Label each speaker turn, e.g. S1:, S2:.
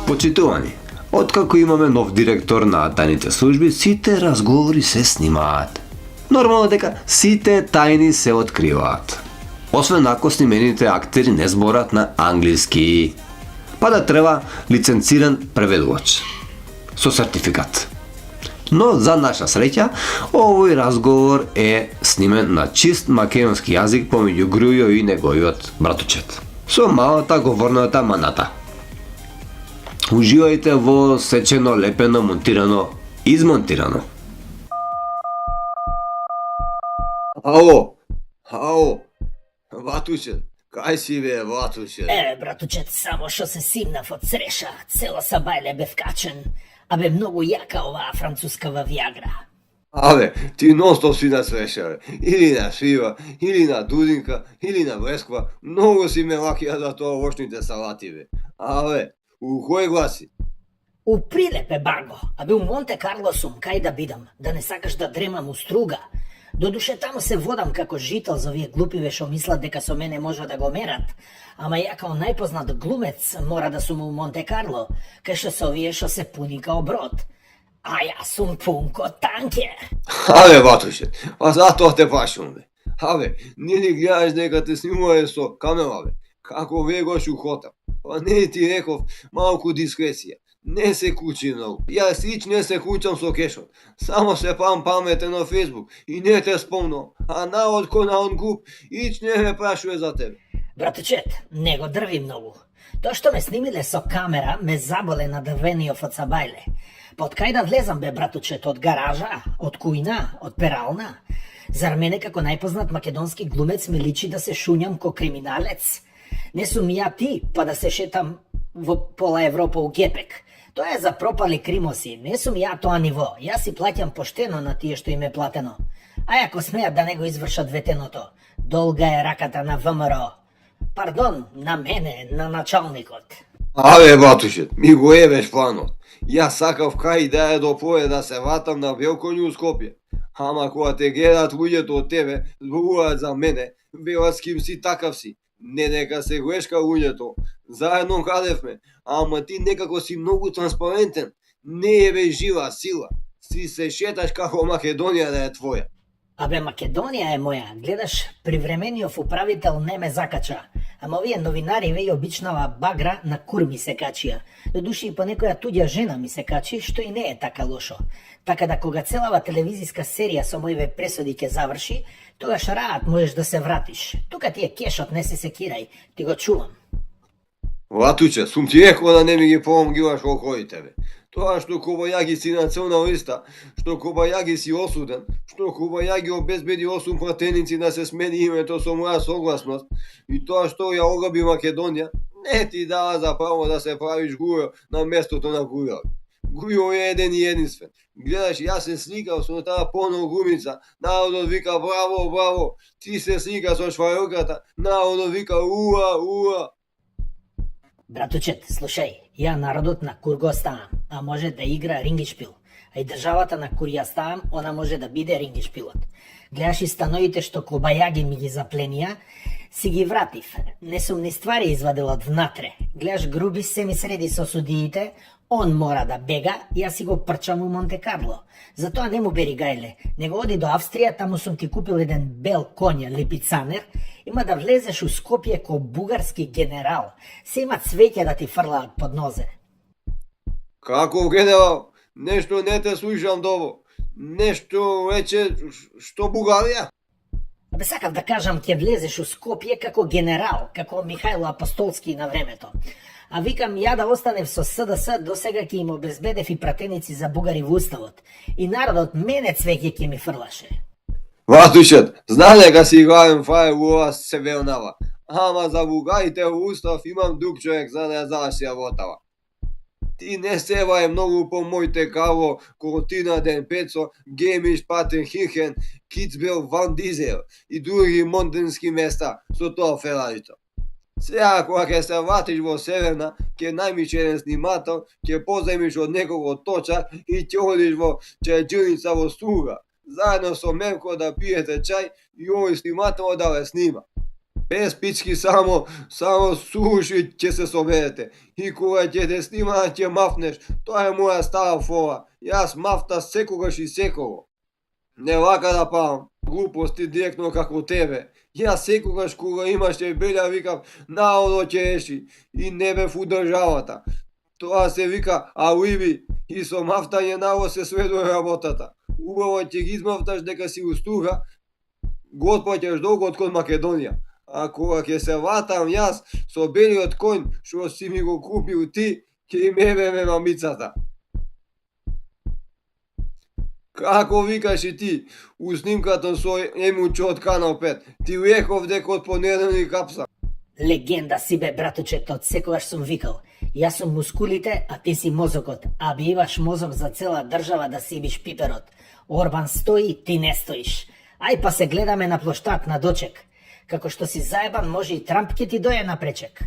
S1: Почитувани, откако имаме нов директор на тајните служби, сите разговори се снимаат. Нормално дека сите тајни се откриваат. Освен ако снимените актери не зборат на англиски, па да треба лиценциран преведувач со сертификат. Но за наша среќа, овој разговор е снимен на чист македонски јазик помеѓу Грујо и неговиот братучет, со малата говорната маната. Уживајте во сечено, лепено, монтирано, измонтирано.
S2: Ало, Ватуче, кај си бе, Ватуче?
S3: Братучет, само што се симнав од среша, цело Сабајле бе вкачен, абе многу јака оваа францускава виагра.
S2: Ти ностоп си на среша, бе. Или на Шива, или на Дудинка, или на Блесква. Многу си ме лакија за тоа овошните салати, бе. У кој гласи?
S3: У Прилепе, Барго, абе у Монте Карло сум, кај да бидам, да не сакаш да дремам у Струга. Додуше таму се водам како жител за овие глупиве што мислат дека со мене може да го мерат. Ама ја као најпознат глумец мора да сум у Монте Карло, кај што се овие што се пуни као брод. А јас сум пун ко танке.
S2: Ватуше, па затоа те пашум, бе. Не ли гледаш дека те снимуваме со камера, бе? Како вегош у хотел. Па не ти реков малку дискресија. Не се кучи многу. Јас ич не се кучам со кешот. Само се паметен на Фейсбук и не те спомнам. А народ кој на он гуп ич не ме прашува за тебе.
S3: Братучет, не го дрви многу. Тоа што ме снимиле со камера ме заболе на дрвениот од Сабајле. Под кај да влезам бе, братучет, од гаража, од кујна, од перална? Зар мене како најпознат македонски глумец ми личи да се шуњам ко криминалец? Не сум ја ти, па да се шетам во пола Европа у кепек. Тоа е за пропали кримоси, не сум ја тоа ниво. Јас си плаќам поштено на тие што им е платено. А ако смеат да не го извршат ветеното, долга е раката на ВМРО. Пардон, на мене, на началникот.
S2: Батушет, ми го ебеш планот. Јас сакав кај да е до пое да се ватам на Велкоњу у Скопје. Ама кога те гледат луѓето од тебе, зборуваат за мене, велат с ким си такав си. Не дека се грешка луѓето, заедно кадевме, ама ти некако си многу транспарентен. Не е бе жива сила, си се шеташ како Македонија да е твоја.
S3: Македонија е моја, гледаш, привремениот управител не ме закача, ама овие новинари веќе обичнава багра на кур ми се качија. Додуши и по некоја туѓа жена ми се качи, што и не е така лошо. Така да кога целава телевизиска серија со моиве пресуди ќе заврши, тогаш раат можеш да се вратиш. Тука ти е кешот, не се секирај, ти го чувам.
S2: Ватуче, сум ти рекол да не ми ги помогиваш околите, бе. Тоа што Кобајаги си на црна листа, што Кобајаги си осуден, што Кобајаги обезбеди 8 пратеници да се смени името со моја согласност, и тоа што ја огаби Македонија, не ти дава за право да се правиш Грујо на местото на Грујо. Грујо е еден и единствен. Гледаш, јас се сликав со таа порногумица, народот вика браво, браво, ти се слика со швајоката, народот вика уа.
S3: Братучет, слушај, ја народот на кур го ставам, а може да игра рингишпил. А и државата на кур ја ставам, она може да биде рингишпилот. Гледаш и становите што Кобајаги ми ги запленија, си ги вратив. Не сум ни ствари извадил од внатре. Гледаш, Груби се ми среди со судиите, он мора да бега, јас си го прчам у Монте Карло. Затоа не му бери гајле, него оди до Австрија, таму сум ти купил еден бел коња, липицанер, има да влезеш у Скопје ко бугарски генерал. Се има цвеќе да ти фрлаат под нозе.
S2: Како генерал? Нешто не те слушам добро. Нешто рече, што Бугарија?
S3: Сакав да кажам, ќе влезеш у Скопје како генерал, како Михајло Апостолски на времето. А викам, ја да останев со СДС, до сега ќе им обезбедев и пратеници за бугари во уставот. И народот мене цвеќе ќе ми фрлаше.
S2: Ватушет, знам дека си играем фај у ова се велнава. Ама за бугарите во устав имам друг човек за да ја заврши работава. Ти не сева е многу по моите Карло, Коротина, Ден Пецо, Гемиш, Патен Хирхен, Кицбел, Ван Дизел и други монденски места со тоа Ферарито. Сега кога ќе се вратиш во Северна, ќе најмиш еден снимател, ќе позајмиш од некого точак и ќе одиш во чајџирница во Струга, заедно со Мерко да пиете чај и овој снимател да ве снима. Без пички само суши ќе се соберете. И кога ќе те снимаат ќе мафнеш. Тоа е моја стара фора. Јас мафта секогаш и секого. Не вака да павам глупости директно како тебе. Јас секогаш кога имаше белја викав народот ќе реши и не бев у државата. Тоа се вика алиби и со мафтање народ се сведува работата. Убаво ќе ги измафташ дека си устуга, го отплаќаш долгот кон Македонија. А кога ќе се ватам јас со белиот коњ што си ми го купил ти, ќе ме беме мамицата. Како викаш и ти, у снимката со Емучо од Канал 5, ти реков дека од понеделник капса.
S3: Легенда си бе, братуче, од секогаш сум викал. Јас сум мускулите, а ти си мозокот. А би имаш мозок за цела држава да сибиш пиперот. Орбан стои, ти не стоиш. Ај па се гледаме на плоштад на дочек. Како што си заебан, може и Трамп ќе ти доје напречек.